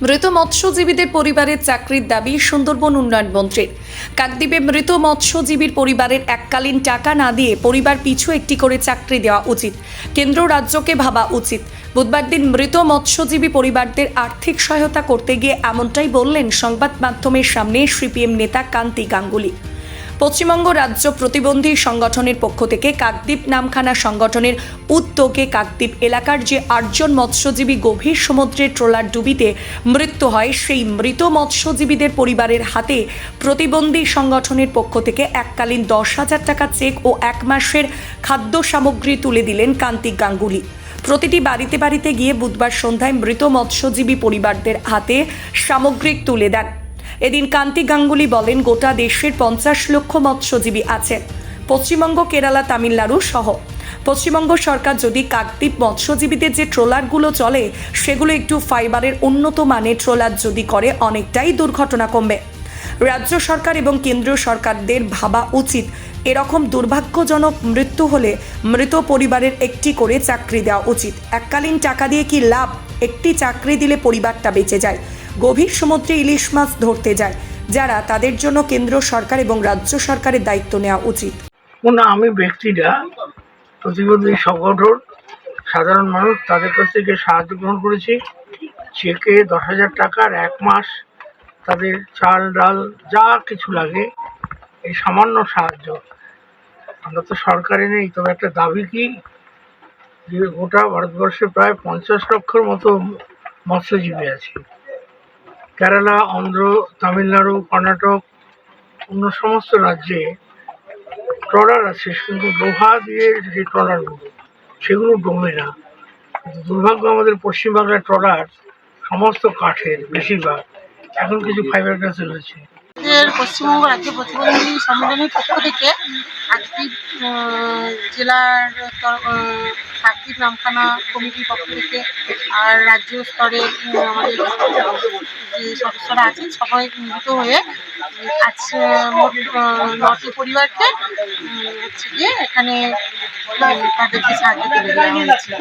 মৃত মৎস্যজীবীদের পরিবারের চাকরির দাবি সুন্দরবন উন্নয়ন মন্ত্রীর। কাকদ্বীপে মৃত মৎস্যজীবীর পরিবারের এককালীন টাকা না দিয়ে পরিবার পিছু একটি করে চাকরি দেওয়া উচিত। কেন্দ্র রাজ্যকে ভাবা উচিত। বুধবার দিন মৃত মৎস্যজীবী পরিবারদের আর্থিক সহায়তা করতে গিয়ে এমনটাই বললেন সংবাদ মাধ্যমের সামনে সিপিএম নেতা কান্তি গাঙ্গুলি। পশ্চিমবঙ্গ রাজ্য প্রতিবন্ধী সংগঠনের পক্ষ থেকে কাকদ্বীপ নামখানা সংগঠনের উদ্যোগে কাকদ্বীপ এলাকার যে 8 জন মৎস্যজীবী গভীর সমুদ্রে ট্রলার ডুবিতে মৃত্যু হয়, সেই মৃত মৎস্যজীবীদের পরিবারের হাতে প্রতিবন্ধী সংগঠনের পক্ষ থেকে এককালীন 10,000 টাকা চেক ও 1 মাসের খাদ্য সামগ্রী তুলে দিলেন কান্তি গাঙ্গুলি। প্রতিটি বাড়িতে বাড়িতে গিয়ে বুধবার সন্ধ্যায় মৃত মৎস্যজীবী পরিবারদের হাতে সামগ্রিক তুলে দেন। এদিন কান্তি গাঙ্গুলি বলেন, গোটা দেশের 50 লক্ষ মৎস্যজীবী আছেন, পশ্চিমবঙ্গ, কেরালা, তামিলনাড়ু সহ। পশ্চিমবঙ্গ সরকার যদি কাকদ্বীপ মৎস্যজীবীদের যে ট্রলারগুলো চলে সেগুলো একটু ফাইবারের উন্নত মানের ট্রলার যদি করে, অনেকটাই দুর্ঘটনা কমবে। রাজ্য সরকার এবং কেন্দ্রীয় সরকারদের ভাবা উচিত, এরকম দুর্ভাগ্যজনক মৃত্যু হলে মৃত পরিবারের একটি করে চাকরি দেওয়া উচিত। এককালীন টাকা দিয়ে কি লাভ? একটি চাকরি দিলে পরিবারটা বেঁচে যায়। গভীর সমুদ্রে ইলিশ মাছ ধরতে যায় যারা, তাদের জন্য কেন্দ্র সরকার এবং রাজ্য সরকারের দায়িত্ব নেওয়া উচিত। আমি ব্যক্তিরা প্রতিবন্ধী সংগঠন সাধারণ মানুষ তাদের কাছ থেকে সাহায্য গ্রহণ করেছি। চেকে 10,000 টাকার 1 মাস তাদের চাল ডাল যা কিছু লাগে, এই সামান্য সাহায্য। আমরা তো সরকারে নেই, তবে একটা দাবি কি, যে গোটা ভারতবর্ষে প্রায় 50 লক্ষের মতো মৎস্যজীবী আছে। কেরালা, অন্ধ্র, তামিলনাড়ু, কর্ণাটক, অন্য সমস্ত রাজ্যে ট্রলার আছে, কিন্তু লোহা দিয়ে যে ট্রলারগুলো সেগুলো ডোবে না। কিন্তু দুর্ভাগ্য, আমাদের পশ্চিমবাংলার ট্রলার সমস্ত কাঠের, বেশিরভাগ এখন কিছু ফাইবার গ্লাসে রয়েছে। পশ্চিমবঙ্গ রাজ্য প্রতিবন্ধী সম্মেলনের পক্ষ থেকে কাকদ্বীপ জেলার কাকদ্বীপ নামখানা কমিটির পক্ষ থেকে আর রাজ্য স্তরে আমাদের যে সদস্যরা আছেন সবাই মিলিত হয়ে আজ মোট 9টি পরিবারকে হচ্ছে গিয়ে এখানে তাদেরকে সাহায্য করে দেওয়া হয়েছে।